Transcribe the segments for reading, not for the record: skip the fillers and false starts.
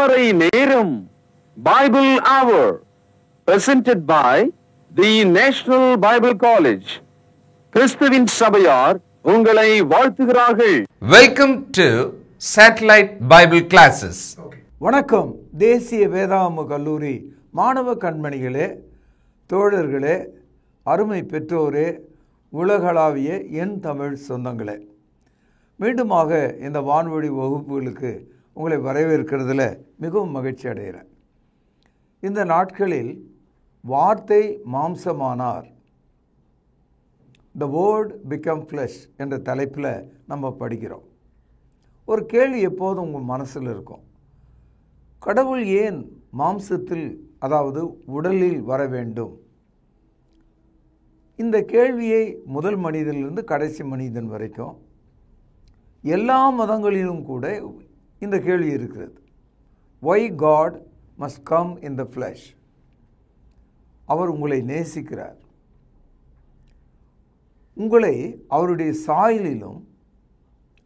அதிகாலை நேரம் பைபிள் அவர் presented by the National Bible College. கிறிஸ்துவின் சபையார் உங்களை வாழ்த்துகிறார்கள். Welcome to Satellite Bible Classes. வணக்கம். தேசிய வேதாகம கல்லூரி மாணவ கண்மணிகளே, தோழர்களே, அருமை பெற்றோரே, உலகளாவிய என் தமிழ் சொந்தங்களே, மீண்டுமாக இந்த வான்வழி வகுப்புகளுக்கு உங்களை வரவேற்கிறதுல மிகவும் மகிழ்ச்சி அடைகிறேன். இந்த நாட்களில் வார்த்தை மாம்சமானார், The Word Become Flesh என்ற தலைப்பில் நம்ம படிக்கிறோம். ஒரு கேள்வி எப்போதும் உங்கள் மனசில் இருக்கும். கடவுள் ஏன் மாம்சத்தில், அதாவது உடலில் வர வேண்டும்? இந்த கேள்வியை முதல் மனிதனிலிருந்து கடைசி மனிதன் வரைக்கும் எல்லா மதங்களிலும் கூட இந்த கேள்வி இருக்கிறது. Why God must come in the flesh? அவர் உங்களை நேசிக்கிறார். உங்களை அவருடைய சாயலிலும்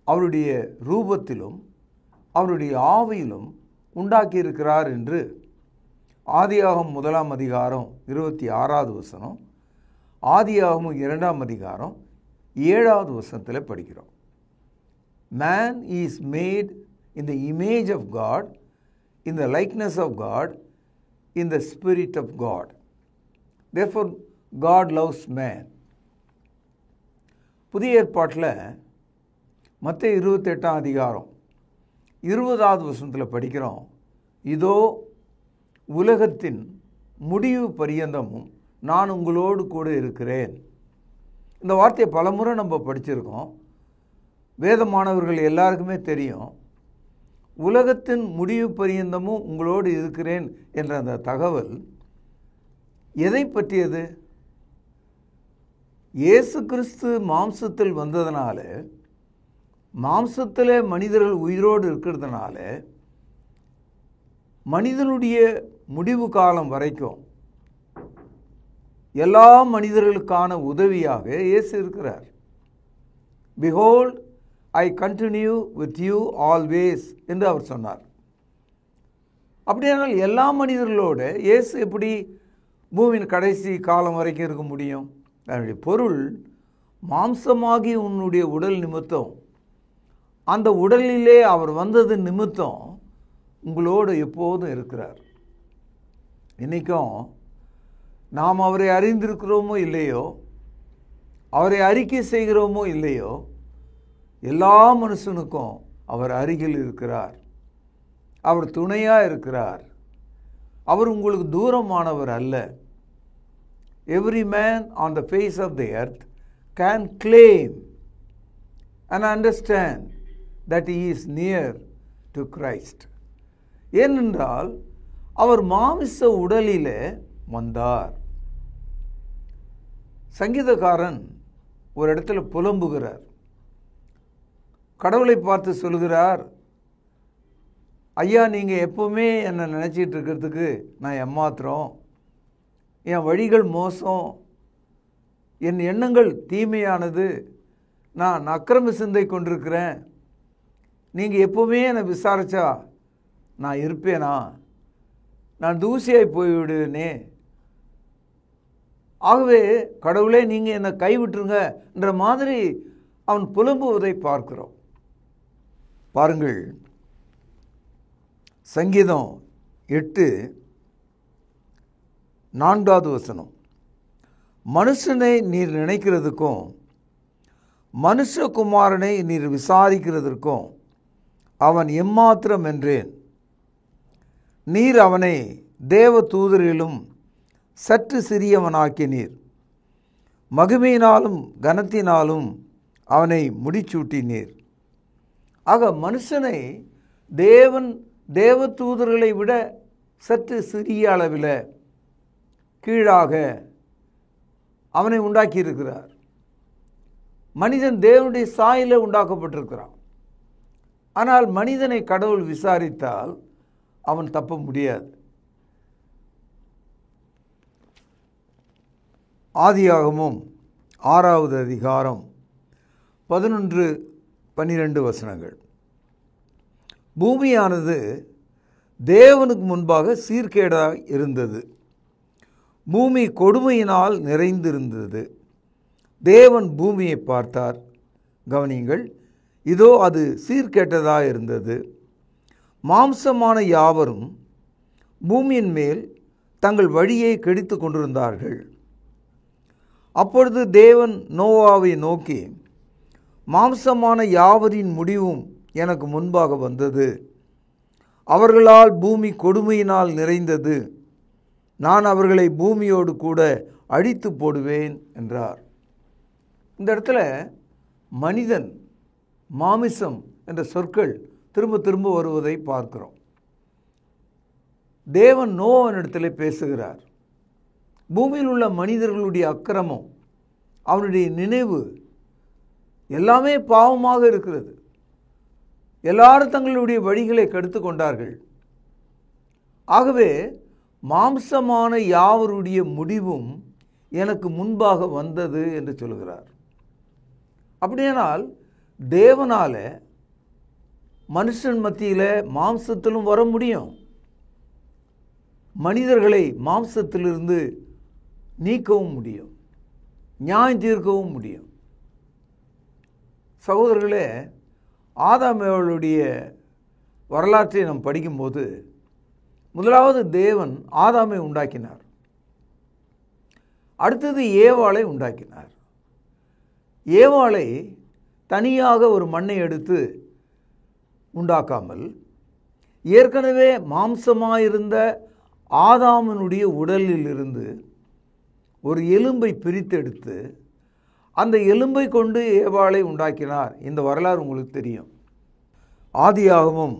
அவருடைய ரூபத்திலும் அவருடைய ஆவியிலும் உண்டாக்கியிருக்கிறார் என்று ஆதியாகமம் 1 அதிகாரம் 26வது வசனம், ஆதியாகமம் 2 அதிகாரம் 7வது வசனத்தில் படிக்கிறோம். Man is made in the image of God, in the likeness of God, in the spirit of God. Therefore, God loves man. புதிய ஏற்பாட்டில் மத்தேயு 28 அதிகாரம் 20வது வசனத்தில் படிக்கிறோம். இதோ உலகத்தின் முடிவு பரியந்தமும் நான் உங்களோடு கூட இருக்கிறேன். இந்த வார்த்தையை பலமுறை நம்ம படிச்சிருக்கோம். வேத மாணவர்கள் எல்லாருக்குமே தெரியும். உலகத்தின் முடிவு பரியந்தமும் உங்களோடு இருக்கிறேன் என்ற அந்த தகவல் எதை பற்றியது? இயேசு கிறிஸ்து மாம்சத்தில் வந்ததுனால, மாம்சத்தில் மனிதர்கள் உயிரோடு இருக்கிறதுனால, மனிதனுடைய முடிவு காலம் வரைக்கும் எல்லா மனிதர்களுக்கான உதவியாக இயேசு இருக்கிறார். Behold, I continue with you always என்று அவர் சொன்னார். அப்படியானால் எல்லா மனிதர்களோடு இயேசு எப்படி பூமியின் கடைசி காலம் வரைக்கும் இருக்க முடியும்? அதனுடைய பொருள், மாம்சமாகி உன்னுடைய உடல் நிமித்தம், அந்த உடலிலே அவர் வந்தது நிமித்தம் உங்களோடு எப்போதும் இருக்கிறார். இன்றைக்கும் நாம் அவரை அறிந்திருக்கிறோமோ இல்லையோ, அவரை அறிக்கை செய்கிறோமோ இல்லையோ, எல்லா மனுஷனுக்கும் அவர் அருகில் இருக்கிறார். அவர் துணையாக இருக்கிறார். அவர் உங்களுக்கு தூரமானவர் அல்ல. Every man on the face of the earth can claim and understand that he is near to Christ. ஏனென்றால் அவர் மாமிச உடலிலே வந்தார். சங்கீதக்காரன் ஒரு இடத்துல புலம்புகிறார். கடவுளை பார்த்து சொல்கிறார், ஐயா, நீங்கள் எப்போவுமே என்னை நினச்சிட்டு இருக்கிறதுக்கு நான் ஏமாத்துறோம், என் வழிகள் மோசம், என் எண்ணங்கள் தீமையானது, நான் அக்கிரம சிந்தை கொண்டிருக்கிறேன், நீங்கள் எப்போவுமே என்னை விசாரித்தா நான் இருப்பேனா? நான் தூசியாய் போய்விடுவேனே. ஆகவே கடவுளே, நீங்கள் என்னை கைவிட்டுருங்க என்ற மாதிரி அவன் புலம்புவதை பார்க்கிறோம். பாருங்கள், சங்கீதம் 8:4வது வசனம், மனுஷனை நீர் நினைக்கிறதுக்கும் மனுஷகுமாரனை நீர் விசாரிக்கிறதற்கும் அவன் எம்மாத்திரம் என்றேன். நீர் அவனை தேவ தூதரிலும் சற்று சிறியவனாக்கினீர், மகிமையினாலும் கனத்தினாலும் அவனை முடிச்சூட்டினீர். ஆக மனுஷனை தேவ தூதர்களை விட சற்று சிறிய அளவில் கீழாக அவனை உண்டாக்கியிருக்கிறார். மனிதன் தேவனுடைய சாயலில் உண்டாக்கப்பட்டிருக்கிறான். ஆனால் மனிதனை கடவுள் விசாரித்தால் அவன் தப்ப முடியாது. ஆதியாகமம் 6வது அதிகாரம் 11-12 வசனங்கள். பூமியானது தேவனுக்கு முன்பாக சீர்கேடாக இருந்தது. பூமி கொடுமையினால் நிறைந்திருந்தது. தேவன் பூமியை பார்த்தார். கவனியுங்கள், இதோ அது சீர்கேட்டதாக இருந்தது. மாம்சமான யாவரும் பூமியின் மேல் தங்கள் வழியை கெடுத்து கொண்டிருந்தார்கள். அப்பொழுது தேவன் நோவாவை நோக்கி, மாம்சமான யாவரின் முடிவும் எனக்கு முன்பாக வந்தது. அவர்களால் பூமி கொடுமையினால் நிறைந்தது. நான் அவர்களை பூமியோடு கூட அழித்து போடுவேன் என்றார். இந்த இடத்துல மனிதன், மாமிசம் என்ற சொற்கள் திரும்ப திரும்ப வருவதை பார்க்கிறோம். தேவன் நோவாவினிடத்தில் பேசுகிறார். பூமியில் உள்ள மனிதர்களுடைய அக்கிரமம், அவனுடைய நினைவு எல்லாமே பாவமாக இருக்கிறது. எல்லாரும் தங்களுடைய வழிகளை கெடுத்து கொண்டார்கள். ஆகவே மாம்சமான யாவருடைய முடிவும் எனக்கு முன்பாக வந்தது என்று சொல்கிறார். அப்படியானால் தேவனால மனுஷன் மத்தியில் மாம்சத்திலும் வர முடியும். மனிதர்களை மாம்சத்திலிருந்து நீக்கவும் முடியும், நியாயம் தீர்க்கவும் முடியும். சகோதரர்களே, ஆதாம் ஏவாளுடைய வரலாற்றை நாம் படிக்கும்போது, முதலாவது தேவன் ஆதாமை உண்டாக்கினார். அடுத்தது ஏவாளை உண்டாக்கினார். ஏவாளை தனியாக ஒரு மண்ணை எடுத்து உண்டாக்காமல், ஏற்கனவே மாம்சமாயிருந்த ஆதாமனுடைய உடலில் இருந்து ஒரு எலும்பை பிரித்தெடுத்து அந்த எலும்பை கொண்டு ஏவாளை உண்டாக்கினார். இந்த வரலாறு உங்களுக்கு தெரியும். ஆதியாகமம்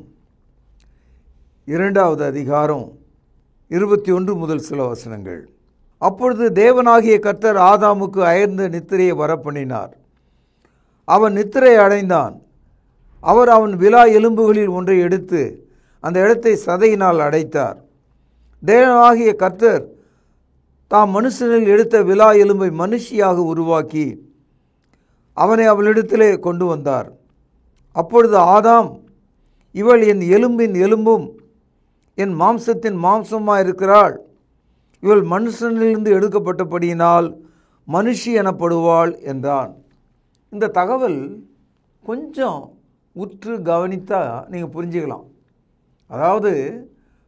2வது அதிகாரம் 21 முதல் சில வசனங்கள். அப்பொழுது தேவனாகிய கர்த்தர் ஆதாமுக்கு அயர்ந்த நித்திரையை வரப்பண்ணினார். அவன் நித்திரை அடைந்தான். அவர் அவன் விலா எலும்புகளில் ஒன்றை எடுத்து அந்த இடத்தை சதையினால் அடைத்தார். தேவனாகிய கர்த்தர் தாம் மனுஷனில் எடுத்த விலா எலும்பை மனுஷியாக உருவாக்கி அவனை அவளிடத்திலே கொண்டு வந்தார். அப்பொழுது ஆதாம், இவள் என் எலும்பின் எலும்பும் என் மாம்சத்தின் மாம்சமாயிருக்கிறாள். இவள் மனுஷனிலிருந்து எடுக்கப்பட்டபடியினால் மனுஷி எனப்படுவாள் என்றான். இந்த தகவல் கொஞ்சம் உற்று கவனித்தா நீங்கள் புரிஞ்சுக்கலாம். அதாவது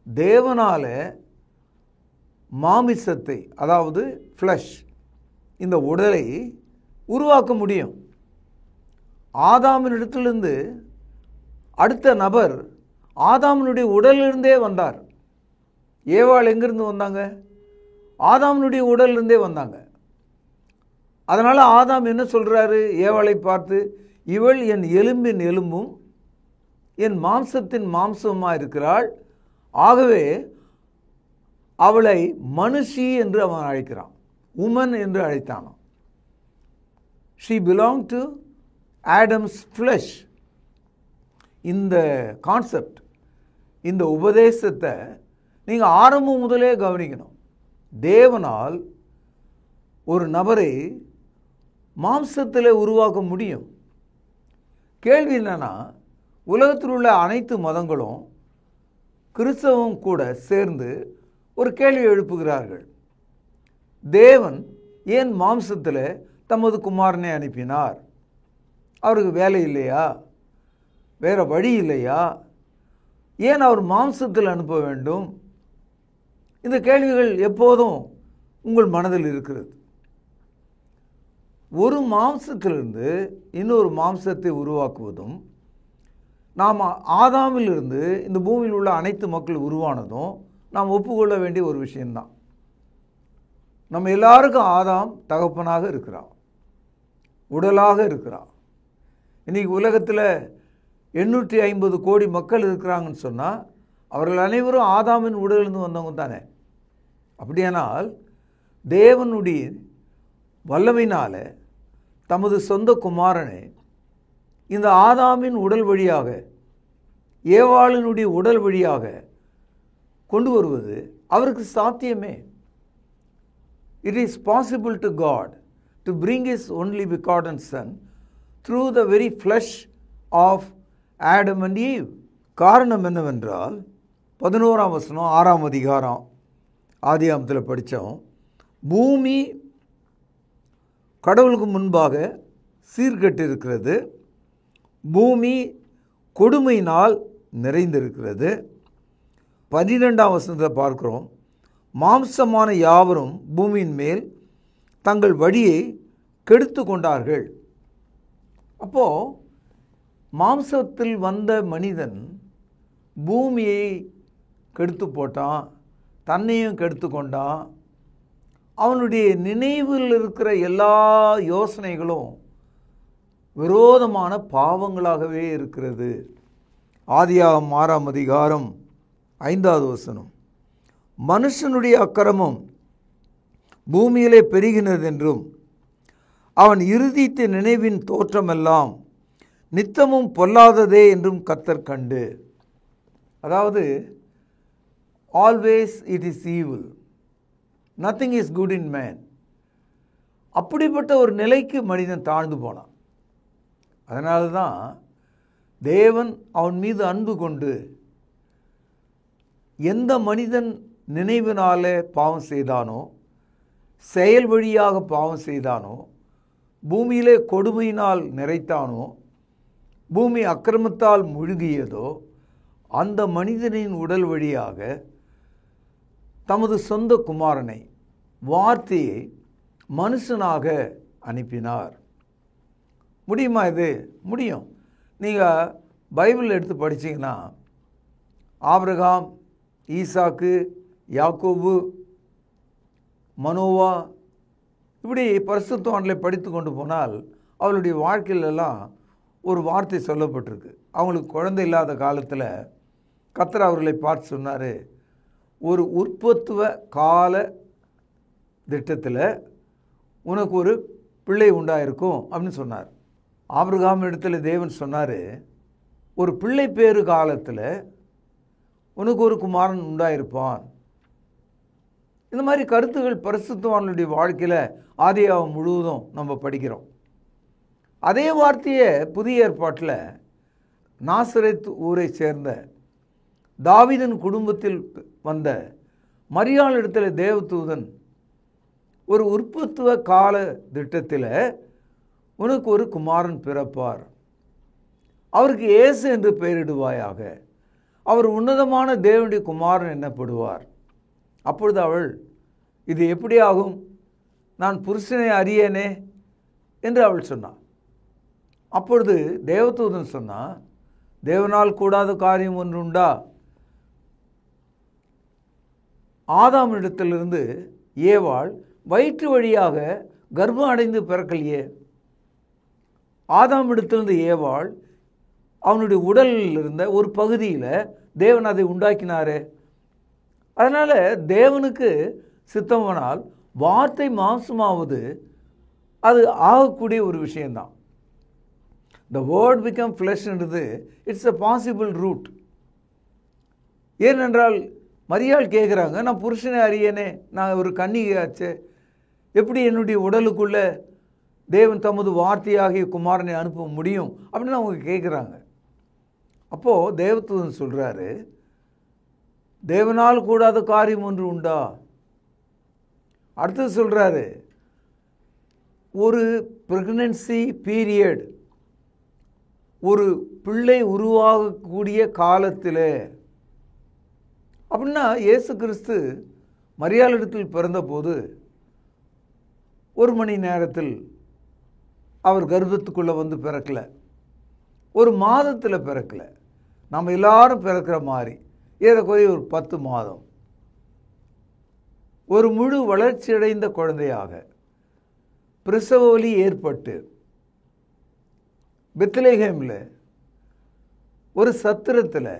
தேவனால மாமிசத்தை, அதாவது ஃப்ளஷ், இந்த உடலை உருவாக்க முடியும். ஆதாமினிடத்திலிருந்து அடுத்த நபர் ஆதாமினுடைய உடலிலிருந்தே வந்தார். ஏவாள் எங்கிருந்து வந்தாங்க? ஆதாமினுடைய உடலிலிருந்தே வந்தாங்க. அதனால் ஆதாம் என்ன சொல்கிறாரு ஏவாளை பார்த்து? இவள் என் எலும்பின் எலும்பும் என் மாம்சத்தின் மாம்சமாக இருக்கிறாள். ஆகவே அவளை மனுஷி என்று அவன் அழைக்கிறான், உமன் என்று அழைத்தானான். She belonged to Adam's flesh. இந்த கான்செப்ட், இந்த உபதேசத்தை நீங்கள் ஆரம்பம் முதலே கவனிக்கணும். தேவனால் ஒரு நபரை மாம்சத்தில் உருவாக்க முடியும். கேள்வி என்னன்னா, உலகத்தில் உள்ள அனைத்து மதங்களும் கிறிஸ்தவம் கூட சேர்ந்து ஒரு கேள்வி எழுப்புகிறார்கள். தேவன் ஏன் மாம்சத்தில் தமது குமாரனை அனுப்பினார்? அவருக்கு வேலை இல்லையா? வேறு வழி இல்லையா? ஏன் அவர் மாம்சத்தில் அனுப்ப வேண்டும்? இந்த கேள்விகள் எப்போதும் உங்கள் மனதில் இருக்கிறது. ஒரு மாம்சத்திலிருந்து இன்னொரு மாம்சத்தை உருவாக்குவதும், நாம் ஆதாமிலிருந்து இந்த பூமியில் உள்ள அனைத்து மக்கள் உருவானதும் நாம் ஒப்புக்கொள்ள வேண்டிய ஒரு விஷயம்தான். நம்ம எல்லாருக்கும் ஆதாம் தகப்பனாக இருக்கிறான், உடலாக இருக்கிறான். இன்றைக்கி உலகத்தில் 850 கோடி மக்கள் இருக்கிறாங்கன்னு சொன்னால் அவர்கள் அனைவரும் ஆதாமின் உடலிருந்து வந்தவங்க தானே. அப்படியானால் தேவனுடைய வல்லமையினால தமது சொந்த குமாரனை இந்த ஆதாமின் உடல் வழியாக, ஏவாளினுடைய உடல் வழியாக கொண்டு வருவது அவருக்கு சாத்தியமே. It is possible to God to bring His only begotten Son through the very flesh of Adam and Eve. காரணம் என்னவென்றால், 11ஆம் வசனம் 6ஆம் அதிகாரம் ஆதியாகமத்தில் படித்தோம். பூமி கடவுளுக்கு முன்பாக சீர்கெட்டு இருக்கிறது, பூமி கொடுமையினால் நிறைந்திருக்கிறது. 12ஆம் வசனத்தில் பார்க்கிறோம், மாம்சமான யாவரும் பூமியின் மேல் தங்கள் வழியை கெடுத்து கொண்டார்கள். அப்போது மாம்சத்தில் வந்த மனிதன் பூமியை கெடுத்து போட்டான், தன்னையும் கெடுத்து கொண்டான். அவனுடைய நினைவில் இருக்கிற எல்லா யோசனைகளும் விரோதமான பாவங்களாகவே இருக்கிறது. ஆதியாகமம் 6ஆம் அதிகாரம் 5வது வசனம், மனுஷனுடைய அக்கிரமம் பூமியிலே பெருகினது என்றும் அவன் இருதீத்த நினைவின் தோற்றமெல்லாம் நித்தமும் பொல்லாததே என்றும் கர்த்தர் கண்டு. அதாவது always it is evil, nothing is good in man. அப்படிப்பட்ட ஒரு நிலைக்கு மனிதன் தாழ்ந்து போனான். அதனால தான் தேவன் அவன் மீது அன்பு கொண்டு எந்த மனிதன் நினைவினாலே பாவம் செய்தானோ, செயல் வழியாக பாவம் செய்தானோ, பூமியிலே கொடுமையினால் நிறைத்தானோ, பூமி அக்கிரமத்தால் முழுகியதோ, அந்த மனிதனின் உடல் வழியாக தமது சொந்த குமாரனை, வார்த்தையை மனுஷனாக அனுப்பினார். முடியுமா இது? முடியும். நீங்கள் பைபிள் எடுத்து படித்தீங்கன்னா ஆபிரகாம், ஈசாக்கு, யாக்கோபு, மனோவா, இப்படி பரிசுத்தவான்களை படித்து கொண்டு போனால் அவளுடைய வாழ்க்கையிலெல்லாம் ஒரு வார்த்தை சொல்லப்பட்டிருக்கு. அவங்களுக்கு குழந்தை இல்லாத காலத்தில் கர்த்தர் அவர்களை பார்த்து சொன்னார், ஒரு உற்பத்துவ கால திட்டத்தில் உனக்கு ஒரு பிள்ளை உண்டாயிருக்கும் அப்படின்னு சொன்னார். ஆபிரகாம் இடத்துல தேவன் சொன்னார், ஒரு பிள்ளை பேறு காலத்தில் உனக்கு ஒரு குமாரன் உண்டாயிருப்பான். இந்த மாதிரி கருத்துக்கள் பரிசுத்தவான்களுடைய வாழ்க்கையில் ஆதியாகமம் முழுவதும் நம்ம படிக்கிறோம். அதே வார்த்தையை புதிய ஏற்பாட்டில் நாசரேத் ஊரை சேர்ந்த தாவீதின் குடும்பத்தில் வந்த மரியாள் இடத்துல தேவதூதன் ஒரு உற்பத்துவ கால திட்டத்தில் உனக்கு ஒரு குமாரன் பிறப்பார், அவருக்கு இயேசு என்று பெயரிடுவாயாக, அவர் உன்னதமான தேவனுடைய குமாரன் என்னப்படுவார். அப்பொழுது அவள், இது எப்படி ஆகும், நான் புருஷனை அறியேனே என்று அவள் சொன்னாள். அப்பொழுது தேவதூதன் சொன்னான், தேவனால் கூடாத காரியம் ஒன்று உண்டா? ஆதாமிடத்திலிருந்து ஏவாள் வயிற்று வழியாக கர்ப்பம் அடைந்து பிறக்கலையே. ஆதாமிடத்திலிருந்து ஏவாள் அவனுடைய உடலில் இருந்த ஒரு பகுதியில் தேவன் அதை உண்டாக்கினாரே. அதனால் தேவனுக்கு சித்தமானால் வார்த்தை மாம்சமாவது அது ஆகக்கூடிய ஒரு விஷயந்தான். The word become flesh என்றது இட்ஸ் a possible route. ஏனென்றால் மரியாள் கேட்குறாங்க, நான் புருஷனை அறியேனே, நான் ஒரு கன்னிகையாச்சே, எப்படி என்னுடைய உடலுக்குள்ளே தேவன் தமது வார்த்தையாகிய குமாரனை அனுப்ப முடியும் அப்படின்னு அவங்க கேட்குறாங்க. அப்போது தேவதூதன் சொல்கிறாரு, தேவனால் கூடாத காரியம் ஒன்று உண்டா? அடுத்தது சொல்கிறாரு, ஒரு பிரெக்னன்சி பீரியட், ஒரு பிள்ளை உருவாகக்கூடிய காலத்தில், அப்படின்னா இயேசு கிறிஸ்து மரியாளிடத்தில் பிறந்தபோது ஒரு மணி நேரத்தில் அவர் கர்ப்பத்துக்குள்ளே வந்து பிறக்கலை, ஒரு மாதத்தில் பிறக்கலை, நம்ம எல்லாரும் பிறக்கிற மாதிரி ஏறக்குறைய ஒரு 10 மாதம் ஒரு முழு வளர்ச்சியடைந்த குழந்தையாக பிரசவ வலி ஏற்பட்டு பெத்லெகேமில் ஒரு சத்திரத்தில்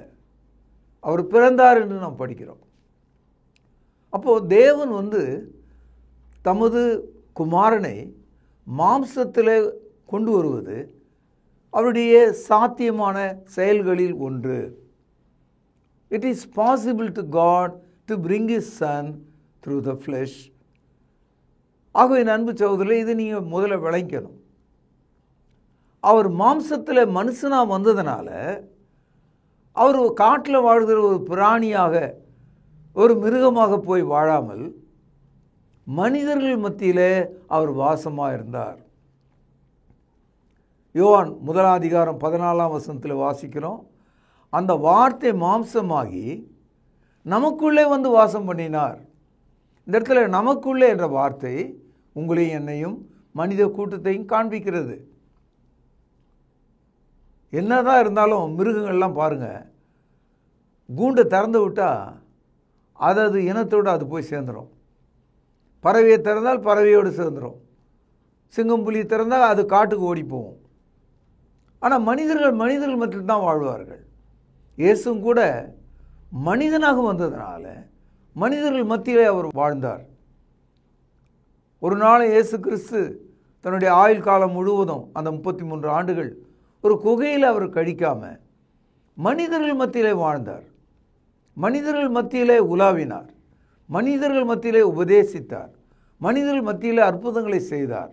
அவர் பிறந்தார் என்று நாம் படிக்கிறோம். அப்போது தேவன் தமது குமாரனை மாம்சத்தில் கொண்டு வருவது அவருடைய சாத்தியமான செயல்களில் ஒன்று. It is possible to God to bring his son through the flesh. ஆகவே அன்பு சகோதரர்களே, இது நீங்கள் முதல்ல விளங்கணும். அவர் மாம்சத்தில் மனுஷனாக வந்ததுனால அவர் காட்டில் வாழ்கிற ஒரு பிராணியாக, ஒரு மிருகமாக போய் வாழாமல் மனிதர்கள் மத்தியிலே அவர் வாசமாக இருந்தார். யோவான் 1:14 வாசிக்கிறோம், அந்த வார்த்தை மாம்சமாகி நமக்குள்ளே வந்து வாசம் பண்ணினார். இந்த இடத்துல நமக்குள்ளே என்ற வார்த்தை உங்களையும் என்னையும் மனித கூட்டத்தையும் காண்பிக்கிறது. என்னதான் இருந்தாலும் மிருகங்கள்லாம் பாருங்கள், கூண்டை திறந்து விட்டால் அது இனத்தோடு அது போய் சேர்ந்துடும். பறவையை திறந்தால் பறவையோடு சேர்ந்துடும். சிங்கம் புலி திறந்தால் அது காட்டுக்கு ஓடி போகும். ஆனால் மனிதர்கள் மட்டும்தான் வாழ்வார்கள். இயேசுவும் கூட மனிதனாக வந்ததுனால மனிதர்கள் மத்தியிலே அவர் வாழ்ந்தார். ஒரு நாள் இயேசு கிறிஸ்து தன்னுடைய ஆயுள் காலம் முழுவதும் அந்த 33 ஆண்டுகள் ஒரு குகையில் அவர் கழிக்காமல் மனிதர்கள் மத்தியிலே வாழ்ந்தார். மனிதர்கள் மத்தியிலே உலாவினார். மனிதர்கள் மத்தியிலே உபதேசித்தார். மனிதர்கள் மத்தியிலே அற்புதங்களை செய்தார்.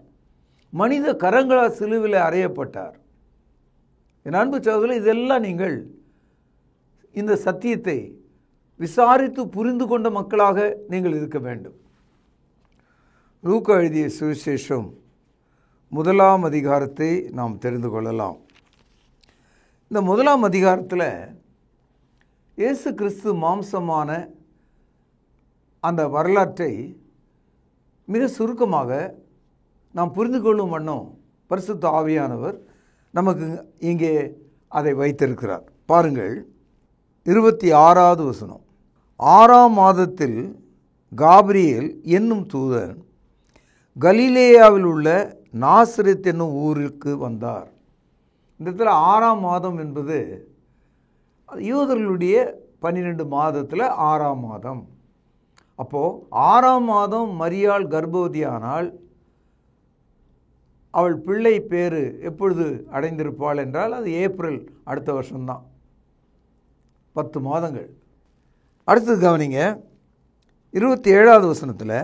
மனித கரங்களால் சிலுவிலே அறையப்பட்டார். என் அன்பு சகோதரர்களே, இதெல்லாம் நீங்கள் இந்த சத்தியத்தை விசாரித்து புரிந்து கொண்ட மக்களாக நீங்கள் இருக்க வேண்டும். லூக்கா எழுதிய சுவிசேஷம் 1ஆம் அதிகாரத்தை நாம் தெரிந்து கொள்ளலாம். இந்த 1ஆம் அதிகாரத்தில் இயேசு கிறிஸ்து மாம்சமான அந்த வரலாற்றை மிக சுருக்கமாக நாம் புரிந்து கொள்ளும் வண்ணம் பரிசுத்த ஆவியானவர் நமக்கு இங்கே அதை வைத்திருக்கிறார். பாருங்கள், 26வது வசனம். 6ஆம் மாதத்தில் காபிரியேல் என்னும் தூதன் கலிலேயாவில் உள்ள நாசரேத் என்னும் ஊருக்கு வந்தார். இந்த இடத்துல 6ஆம் மாதம் என்பது யூதர்களுடைய 12 மாதத்தில் 6ஆம் மாதம். அப்போது 6ஆம் மாதம் மரியாள் கர்ப்பவதியானால் அவள் பிள்ளை பேர் எப்பொழுது அடைந்திருப்பாள் என்றால் அது ஏப்ரல் அடுத்த வருஷம்தான். 10 மாதங்கள். அடுத்தது கவனிங்க, 27வது வசனத்தில்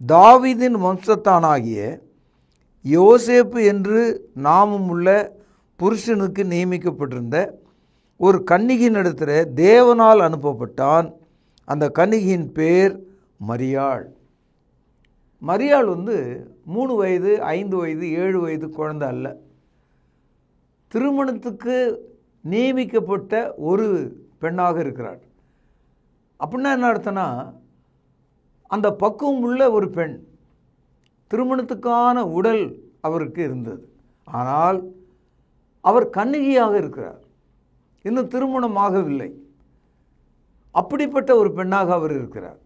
தாவீதின் வம்சத்தானாகிய யோசேப்பு என்று நாமம் உள்ள புருஷனுக்கு நியமிக்கப்பட்டிருந்த ஒரு கன்னிகையின் இடத்துல தேவனால் அனுப்பப்பட்டான். அந்த கன்னிகையின் பேர் மரியாள். மரியாள் 3 வயது 5 வயது 7 வயது குழந்தை அல்ல. திருமணத்துக்கு நியமிக்கப்பட்ட ஒரு பெண்ணாக இருக்கிறார். அப்படின்னா என்ன அர்த்தம்னா, அந்த பக்குவம் உள்ள ஒரு பெண், திருமணத்துக்கான உடல் அவருக்கு இருந்தது. ஆனால் அவர் கன்னிகையாக இருக்கிறார், இன்னும் திருமணமாகவில்லை. அப்படிப்பட்ட ஒரு பெண்ணாக அவர் இருக்கிறார்.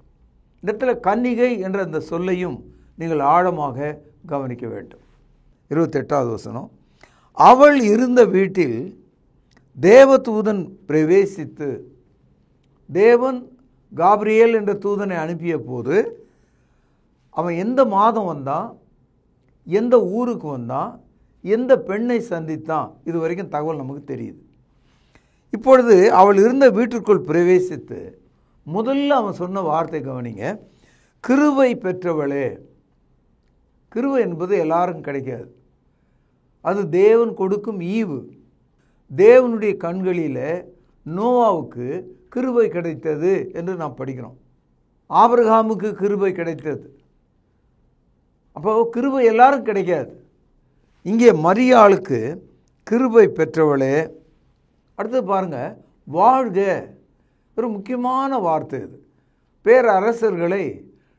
இந்த இடத்துல கன்னிகை என்ற அந்த சொல்லையும் நீங்கள் ஆழமாக கவனிக்க வேண்டும். 28வது வசனம். அவள் இருந்த வீட்டில் தேவதூதன் பிரவேசித்து, தேவன் காபிரியேல் என்ற தூதனை அனுப்பிய போது அவன் எந்த மாதம் வந்தான், எந்த ஊருக்கு வந்தான், எந்த பெண்ணை சந்தித்தான், இது வரைக்கும் தகவல் நமக்கு தெரியுது. இப்பொழுது அவள் இருந்த வீட்டிற்குள் பிரவேசித்து முதல்ல அவன் சொன்ன வார்த்தை கவனிங்க, கிருபை பெற்றவளே. கிருபை என்பது எல்லாருக்கும் கிடைக்காது, அது தேவன் கொடுக்கும் ஈவு. தேவனுடைய கண்களில் நோவாவுக்கு கிருபை கிடைத்தது என்று நாம் படிக்கிறோம். ஆபிரகாமுக்கு கிருபை கிடைத்தது. அப்போ கிருபை எல்லாரும் கிடைக்காது. இங்கே மரியாளுக்கு கிருபை பெற்றவளே. அடுத்தது பாருங்க, வாழ்க. ஒரு முக்கியமான வார்த்தை இது. பேரரசர்களை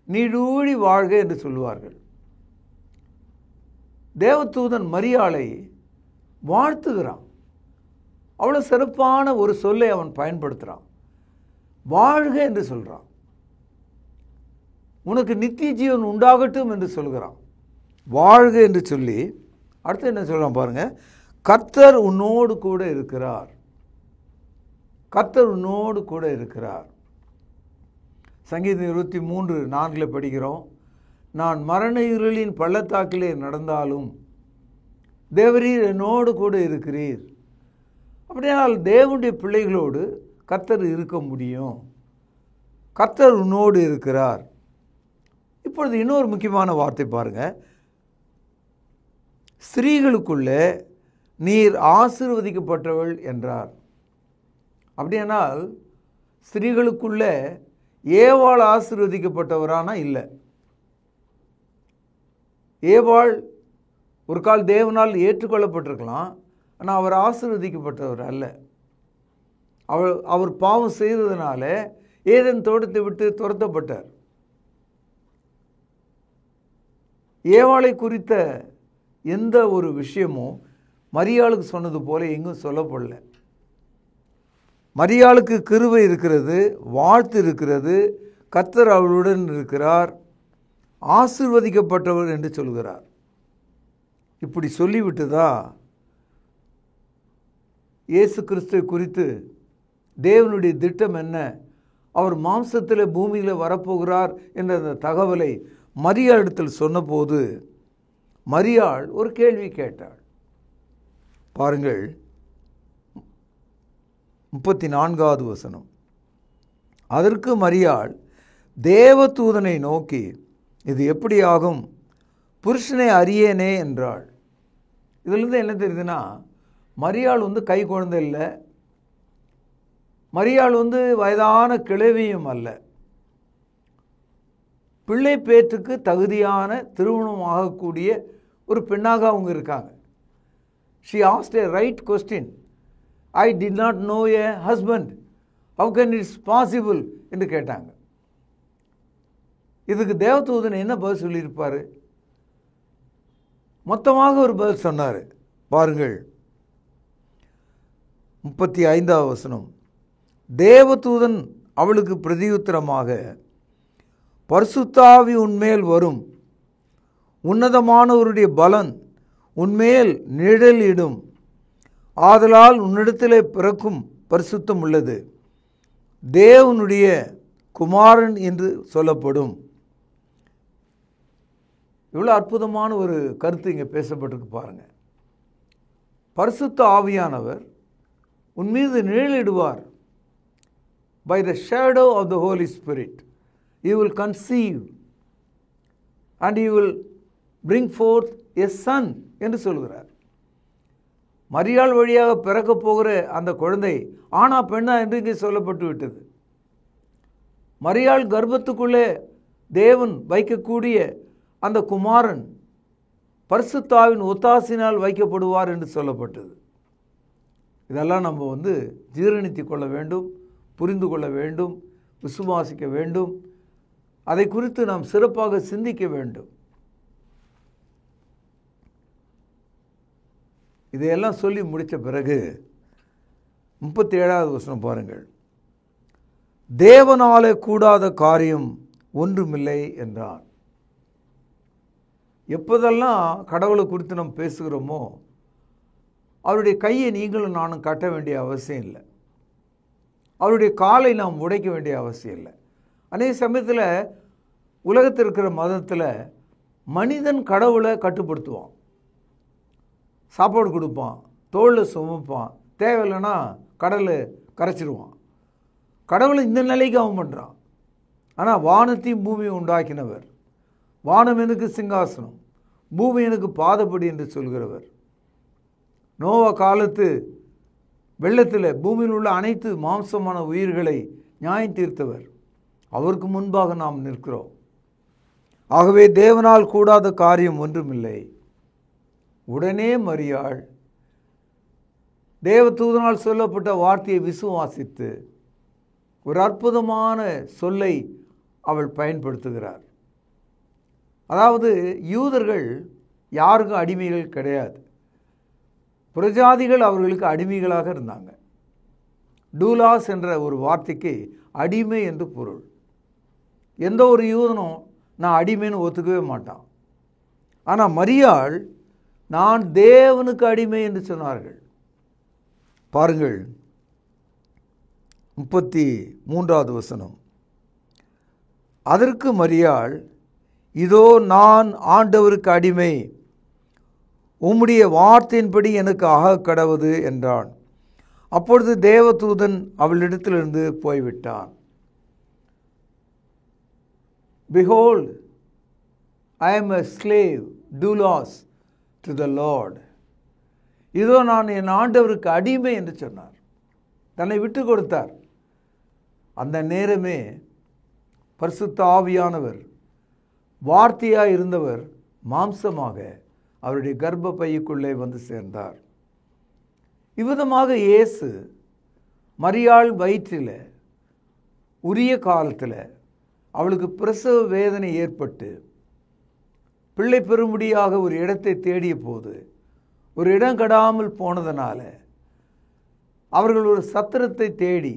நீடூழி வாழ்க என்று சொல்லுவார்கள். தேவதூதன் மரியாளை வாழ்த்துகிறான். அவ்வளோ சிறப்பான ஒரு சொல்லை அவன் பயன்படுத்துகிறான். வாழ்க என்று சொல்கிறான். உனக்கு நித்திய ஜீவன் உண்டாகட்டும் என்று சொல்கிறான். வாழ்க என்று சொல்லி அடுத்து என்ன சொல்கிறான் பாருங்க, கர்த்தர் உன்னோடு கூட இருக்கிறார். கர்த்தர் உன்னோடு கூட இருக்கிறார். சங்கீதம் 23:4 படிக்கிறோம், நான் மரண இருளின் பள்ளத்தாக்கிலே நடந்தாலும் தேவரீர் என்னோடு கூட இருக்கிறீர். அப்படியானால் தேவனுடைய பிள்ளைகளோடு கர்த்தர் இருக்க முடியும். கர்த்தர் உன்னோடு இருக்கிறார். இப்பொழுது இன்னொரு முக்கியமான வார்த்தை பாருங்க, ஸ்திரீகளுக்குள்ளே நீர் ஆசீர்வதிக்கப்பட்டவள் என்றார். அப்படியானால் ஸ்திரீகளுக்குள்ள ஏவாள் ஆசீர்வதிக்கப்பட்டவரானா இல்லை. ஏவாள் ஒரு கால் தேவனால் ஏற்றுக்கொள்ளப்பட்டிருக்கலாம், ஆனால் அவர் ஆசீர்வதிக்கப்பட்டவர் அல்ல. அவர் பாவம் செய்ததுனால ஏதேன் தோட்டத்தை விட்டு துரத்தப்பட்டார். ஏவாளை குறித்த எந்த ஒரு விஷயமும் மரியாளுக்கு சொன்னது போல எங்கும் சொல்லப்படல. மரியாளுக்கு கிருபை இருக்கிறது, வாழ்த்து இருக்கிறது, கர்த்தர் அவளுடன் இருக்கிறார், ஆசீர்வதிக்கப்பட்டவர் என்று சொல்கிறார். இப்படி சொல்லிவிட்டுதா இயேசு கிறிஸ்துவை குறித்து தேவனுடைய திட்டம் என்ன, அவர் மாம்சத்தில் பூமியில் வரப்போகிறார் என்ற அந்த தகவலை மரியாளிடத்தில் சொன்னபோது மரியாள் ஒரு கேள்வி கேட்டாள். பாருங்கள் 34வது வசனம். அதற்கு மரியாள் தேவதூதனை நோக்கி, இது எப்படி ஆகும், புருஷனை அறியேனே என்றாள். இதிலிருந்து என்ன தெரியுதுன்னா, மரியாள் கை குழந்தை இல்லை, மரியாள் வயதான கிழவியும் அல்ல, பிள்ளை பேற்றுக்கு தகுதியான திருமணம் ஆகக்கூடிய ஒரு பெண்ணாக அவங்க இருக்காங்க. She asked a right question. I did not know a husband. How can it possible என்று கேட்டாங்க. இதுக்கு தேவதூதன் என்ன பதில் சொல்லியிருப்பார்? மொத்தமாக ஒரு பதில் சொன்னார். பாருங்கள் 35வது வசனம். தேவதூதன் அவளுக்கு பிரதியுத்தரமாக, பரிசுத்தாவி உன்மேல் வரும், உன்னதமானவருடைய பலன் உன்மேல் நிழலிடும், ஆதலால் உன்னிடத்திலே பிறக்கும் பரிசுத்தம் உள்ளது, தேவனுடைய குமாரன் என்று சொல்லப்படும். இவ்வளோ அற்புதமான ஒரு கருத்து இங்கே பேசப்பட்டிருக்கு பாருங்க. பரிசுத்த ஆவியானவர் உன் மீது நிழலிடுவார். By the shadow of the Holy Spirit you will conceive and you will bring forth a son என்று சொல்கிறார். மரியாள் வழியாக பிறக்கப் போகிற அந்த குழந்தை ஆனா பெண்ணா என்று இங்கே சொல்லப்பட்டு விட்டது. மரியாள் கர்ப்பத்துக்குள்ளே தேவன் வைக்கக்கூடிய அந்த குமாரன் பரிசுத்தாவின் ஒத்தாசினால் வைக்கப்படுவார் என்று சொல்லப்பட்டது. இதெல்லாம் நம்ம ஜீரணித்து கொள்ள வேண்டும், புரிந்து கொள்ள வேண்டும், விசுவாசிக்க வேண்டும். அதை குறித்து நாம் சிறப்பாக சிந்திக்க வேண்டும். இதையெல்லாம் சொல்லி முடித்த பிறகு 37வது வசனம் பாருங்கள். தேவனாலே கூடாத காரியம் ஒன்றுமில்லை என்றார். எப்போதெல்லாம் கடவுளை குறித்து நம்ம பேசுகிறோமோ அவருடைய கையை நீங்களும் நானும் கட்ட வேண்டிய அவசியம் இல்லை, அவருடைய காலை நாம் உடைக்க வேண்டிய அவசியம் இல்லை. அநேக சமயத்தில் உலகத்தில் இருக்கிற மதத்தில் மனிதன் கடவுளை கட்டுப்படுத்துவான், சாப்பாடு கொடுப்பான், தோளில் சுமப்பான், தேவையில்லைன்னா கடலை கரைச்சிடுவான். கடவுளை இந்த நிலைக்கு அவன் பண்ணுறான். ஆனால் வானத்தையும் பூமியை உண்டாக்கினவர், வானம் எனக்கு சிங்காசனம், பூமி எனக்கு பாதப்படி என்று சொல்கிறவர், நோவா காலத்து வெள்ளத்தில் பூமியில் உள்ள அனைத்து மாம்சமான உயிர்களை நியாயம் தீர்த்தவர், அவருக்கு முன்பாக நாம் நிற்கிறோம். ஆகவே தேவனால் கூடாத காரியம் ஒன்றுமில்லை. உடனே மரியாள் தேவதூதனால் சொல்லப்பட்ட வார்த்தையை விசுவாசித்து ஒரு அற்புதமான சொல்லை அவள் பயன்படுத்துகிறார். அதாவது யூதர்கள் யாருக்கும் அடிமைகள் கிடையாது, புறஜாதிகள் அவர்களுக்கு அடிமைகளாக இருந்தாங்க. டூலாஸ் என்ற ஒரு வார்த்தைக்கு அடிமை என்று பொருள். எந்த ஒரு யூதனும் நான் அடிமைன்னு ஒத்துக்கவே மாட்டான். ஆனால் மரியாள் நான் தேவனுக்கு அடிமை என்று சொன்னார்கள். பாருங்கள் 33வது வசனம். அதற்கு மரியாள், இதோ நான் ஆண்டவருக்கு அடிமை, உம்முடைய வார்த்தையின்படி எனக்கு ஆக கடவுது என்றான். அப்பொழுது தேவதூதன் அவளிடத்திலிருந்து போய்விட்டான். Behold, I am a slave, doulos to the Lord. இதோ நான் என் ஆண்டவருக்கு அடிமை என்று சொன்னார். தன்னை விட்டு கொடுத்தார். அந்த நேரமே பரிசுத்த ஆவியானவர், வார்த்தையாய் இருந்தவர் மாம்சமாக அவருடைய கர்ப்ப பைக்குள்ளே வந்து சேர்ந்தார். இவ்விதமாக இயேசு மரியாள் வயிற்றில் உரிய காலத்தில் அவளுக்கு பிரசவ வேதனை ஏற்பட்டு பிள்ளை பெறும்படியாக ஒரு இடத்தை தேடிய போது ஒரு இடம் கடாமல் போனதனால அவர்கள் ஒரு சத்திரத்தை தேடி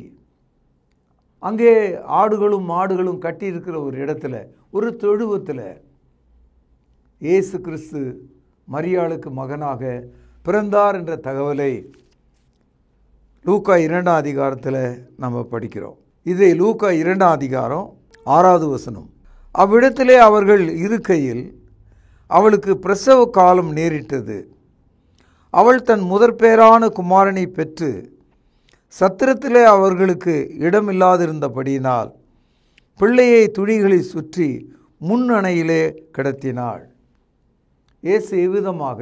அங்கே ஆடுகளும் மாடுகளும் கட்டியிருக்கிற ஒரு இடத்துல, ஒரு தொழுவத்தில் இயேசு கிறிஸ்து மரியாளுக்கு மகனாக பிறந்தார் என்ற தகவலை லூக்கா 2ஆம் அதிகாரத்தில் நம்ம படிக்கிறோம். இது லூக்கா 2ஆம் அதிகாரம் 6வது வசனம். அவ்விடத்திலே அவர்கள் இருக்கையில் அவளுக்கு பிரசவ காலம் நேரிட்டது. அவள் தன் முதற்பேறான குமாரனை பெற்று சத்திரத்திலே அவர்களுக்கு இடமில்லாதிருந்தபடியினால் பிள்ளையை துணிகளை சுற்றி முன்னணையிலே கிடத்தினாள். இயேசு எவ்விதமாக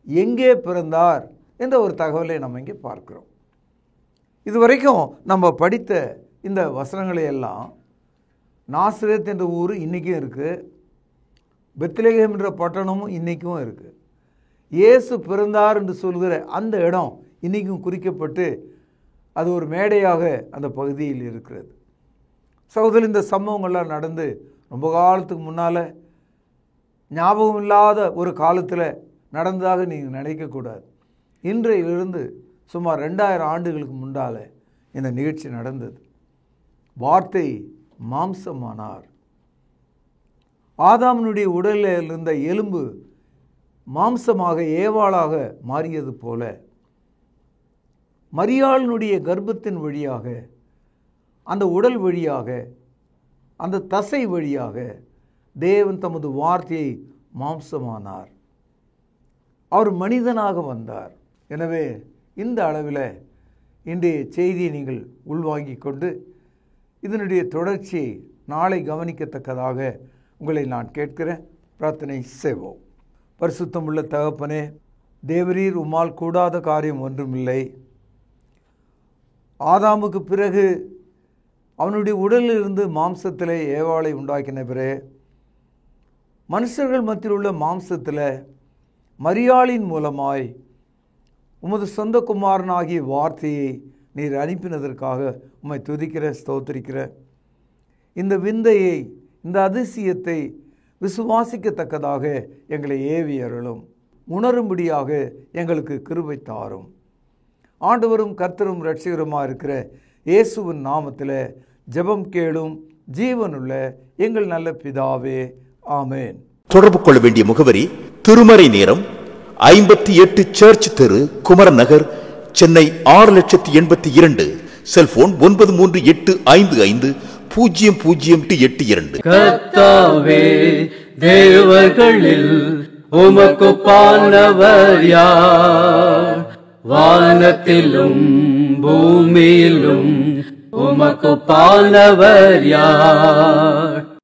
எங்கே பிறந்தார் என்ற ஒரு தகவலை நம்ம இங்கே பார்க்கிறோம். இதுவரைக்கும் நம்ம படித்த இந்த வசனங்களை எல்லாம் நாசரேத் என்ற ஊர் இன்றைக்கும் இருக்குது, பெத்லகேம் என்ற பட்டணமும் இன்றைக்கும் இருக்குது. இயேசு பிறந்தார் என்று சொல்கிற அந்த இடம் இன்றைக்கும் குறிக்கப்பட்டு அது ஒரு மேடையாக அந்த பகுதியில் இருக்கிறது. சகோதரி, இந்த சம்பவங்கள்லாம் நடந்து ரொம்ப காலத்துக்கு முன்னால், ஞாபகம் இல்லாத ஒரு காலத்தில் நடந்ததாக நீங்கள் நினைக்கக்கூடாது. இன்றையிலிருந்து சுமார் 2000 ஆண்டுகளுக்கு முன்னால் இந்த நிகழ்ச்சி நடந்தது. வார்த்தை மாம்சமானார். ஆதாமினுடைய உடலில் இருந்த எலும்பு மாம்சமாக ஏவாளாக மாறியது போல மரியாளினுடைய கர்ப்பத்தின் வழியாக, அந்த உடல் வழியாக, அந்த தசை வழியாக தேவன் தமது வார்த்தையை மாம்சமானார். அவர் மனிதனாக வந்தார். எனவே இந்த அளவில் இன்றைய செய்தியை நீங்கள் உள்வாங்கிக் கொண்டு இதனுடைய தொடர்ச்சியை நாளை கவனிக்கத்தக்கதாக உங்களை நான் கேட்கிறேன். பிரார்த்தனை செய்வோம். பரிசுத்தமுள்ள தகப்பனே, தேவரீர் உம்மால் கூடாத காரியம் ஒன்றுமில்லை. ஆதாமுக்கு பிறகு அவனுடைய உடலிலிருந்து மாம்சத்தில் ஏவாளை உண்டாக்கினவரே, மனுஷர்கள் மத்தியில் உள்ள மாம்சத்தில் மரியாளின் மூலமாய் உமது சொந்த குமாரனாகிய வார்த்தையை நீர் அனுப்பினதற்காக உம்மை துதிக்கிற, ஸ்தோத்திரிக்கிற. இந்த விந்தையை, இந்த அதிசயத்தை விசுவாசிக்கத்தக்கதாக எங்களை ஏவி அருளும். உணரும்படியாக எங்களுக்கு கிருபை தாரும். ஆண்டவரும் கர்த்தரும் இரட்சகருமாக இருக்கிற இயேசுவின் நாமத்தில் ஜெபம் கேளும் ஜீவனுள்ள எங்கள் நல்ல பிதாவே, ஆமேன். தொடர்பு கொள்ள வேண்டிய முகவரி: திருமறை நேரம், 58 சர்ச் தெரு, குமரன் நகர், சென்னை 6,82,000. செல்போன் 9385500882. கர்த்தாவே, தேவர்களில் உமக்குப்பானவர் யார்? வானத்திலும் பூமியிலும் உமக்குப்பானவர் யார்?